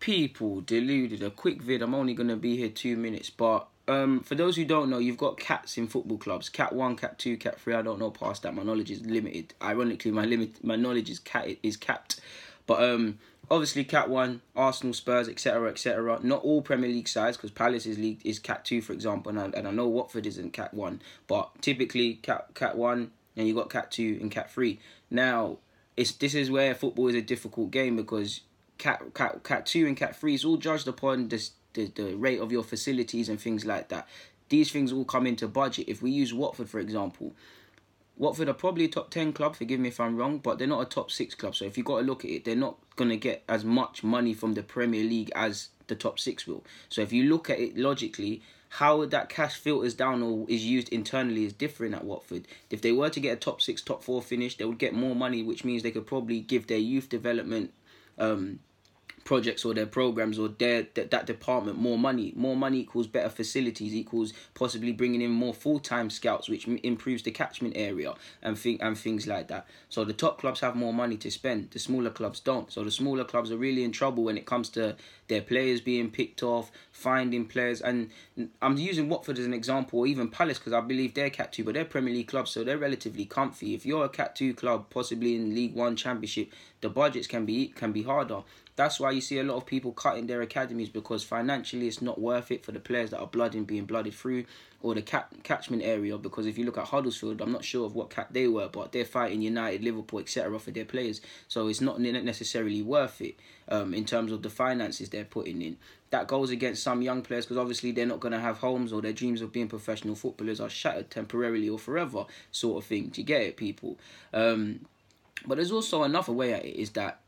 People deluded. A quick vid. I'm only gonna be here 2 minutes, but for those who don't know, you've got cats in football clubs. Cat 1, Cat 2, Cat 3. I don't know past that. My knowledge is limited. Ironically, my knowledge is capped. But obviously Cat 1, Arsenal, Spurs, etc., etc. Not all Premier League sides, because Palace's league is Cat 2, for example, and I know Watford isn't Cat 1, but typically Cat 1, and you got Cat 2 and Cat 3. Now, this is where football is a difficult game, because Cat 2 and Cat 3 is all judged upon the rate of your facilities and things like that. These things all come into budget. If we use Watford, for example, Watford are probably a top 10 club, forgive me if I'm wrong, but they're not a top 6 club. So if you've got to look at it, they're not going to get as much money from the Premier League as the top 6 will. So if you look at it logically, how that cash filters down or is used internally is different at Watford. If they were to get a top 6, top 4 finish, they would get more money, which means they could probably give their youth development projects or their programs or that department more money. More money equals better facilities, equals possibly bringing in more full-time scouts, which improves the catchment area and things like that. So the top clubs have more money to spend, the smaller clubs don't. So the smaller clubs are really in trouble when it comes to their players being picked off, finding players. And I'm using Watford as an example, or even Palace, because I believe they're Cat 2, but they're Premier League clubs, so they're relatively comfy. If you're a Cat 2 club, possibly in League 1 Championship, the budgets can be harder. That's why you see a lot of people cutting their academies, because financially it's not worth it for the players that are being blooded through, or the catchment area. Because if you look at Huddersfield, I'm not sure of what cat they were, but they're fighting United, Liverpool, etc. for their players. So it's not necessarily worth it in terms of the finances they're putting in. That goes against some young players, because obviously they're not going to have homes, or their dreams of being professional footballers are shattered temporarily or forever, sort of thing. Do you get it, people? But there's also another way at it, is that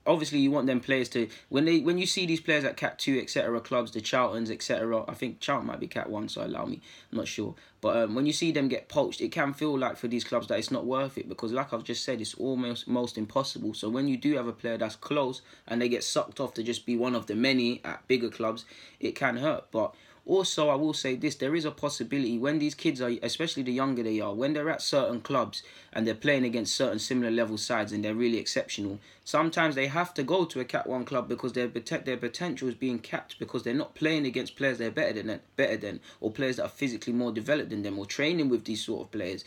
obviously you want them players to, when you see these players at Cat 2, etc. clubs, the Charltons, etc. I think Charlton might be Cat 1, so allow me, I'm not sure. But when you see them get poached, it can feel like for these clubs that it's not worth it, because like I've just said, it's almost most impossible. So when you do have a player that's close and they get sucked off to just be one of the many at bigger clubs, it can hurt. But also, I will say this, there is a possibility when these kids are, especially the younger they are, when they're at certain clubs and they're playing against certain similar level sides and they're really exceptional, sometimes they have to go to a Cat 1 club because their potential is being capped, because they're not playing against players they're better than, or players that are physically more developed than them, or training with these sort of players.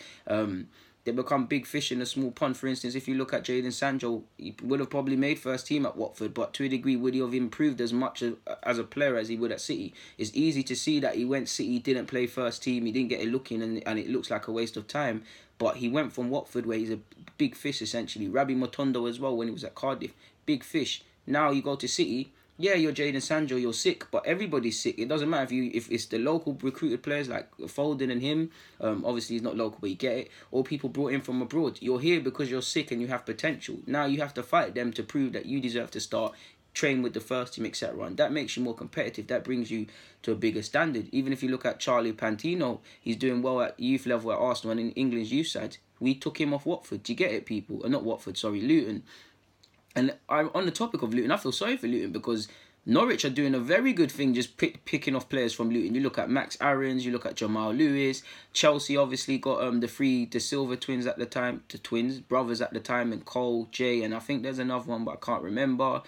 They become big fish in a small pond. For instance, if you look at Jadon Sancho, he would have probably made first team at Watford, but to a degree, would he have improved as much as a player as he would at City? It's easy to see that he went City, didn't play first team, he didn't get a look in, and it looks like a waste of time. But he went from Watford, where he's a big fish, essentially. Rabbi Matondo as well, when he was at Cardiff, big fish. Now you go to City, yeah, you're Jadon Sancho, you're sick, but everybody's sick. It doesn't matter if it's the local recruited players like Foden and him. Obviously, he's not local, but you get it. Or people brought in from abroad. You're here because you're sick and you have potential. Now you have to fight them to prove that you deserve to start, train with the first team, etc. And that makes you more competitive. That brings you to a bigger standard. Even if you look at Charlie Pantino, he's doing well at youth level at Arsenal and in England's youth side. We took him off Watford. Do you get it, people? Not Watford, sorry, Luton. And I'm on the topic of Luton, I feel sorry for Luton, because Norwich are doing a very good thing just picking off players from Luton. You look at Max Aarons, you look at Jamal Lewis. Chelsea obviously got the Silva twins at the time, brothers at the time, and Cole, Jay, and I think there's another one, but I can't remember.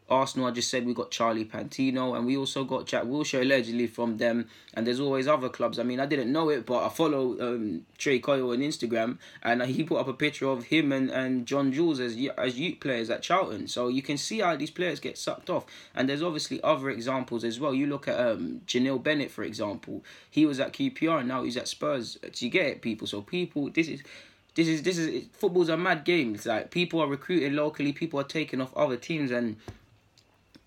Arsenal, I just said we got Charlie Pantino, and we also got Jack Wilshere allegedly from them. And there's always other clubs. I mean, I didn't know it, but I follow Trey Coyle on Instagram, and he put up a picture of him and John Jules as youth players at Charlton. So you can see how these players get sucked off. And there's obviously other examples as well. You look at Janelle Bennett, for example. He was at QPR, and now he's at Spurs. Do you get it, people? So people, this is football's a mad game. It's like people are recruited locally, people are taking off other teams, and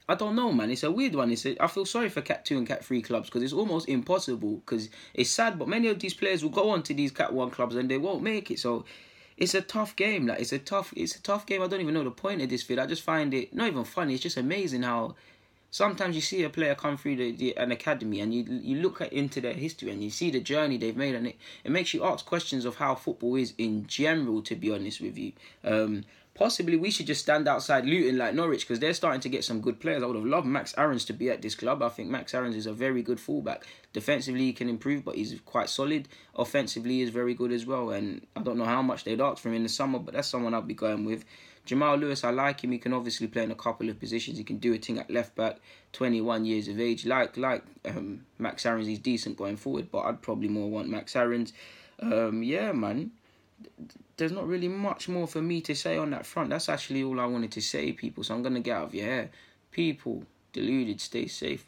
I don't know, man. It's a weird one. I feel sorry for Cat 2 and Cat 3 clubs, because it's almost impossible, because it's sad, but many of these players will go on to these Cat 1 clubs and they won't make it. So it's a tough game. Like, it's a tough game. I don't even know the point of this vid. I just find it not even funny. It's just amazing how sometimes you see a player come through an academy and you look into their history and you see the journey they've made, and it makes you ask questions of how football is in general, to be honest with you. Possibly we should just stand outside Luton like Norwich, because they're starting to get some good players. I would have loved Max Aarons to be at this club. I think Max Aarons is a very good fullback. Defensively he can improve, but he's quite solid. Offensively he's very good as well, and I don't know how much they'd ask for him in the summer, but that's someone I'll be going with. Jamal Lewis, I like him. He can obviously play in a couple of positions. He can do a thing at left back, 21 years of age. Like Max Aarons, he's decent going forward, but I'd probably more want Max Aarons. Yeah, man. There's not really much more for me to say on that front. That's actually all I wanted to say, people. So I'm going to get out of your hair. People, deluded, stay safe.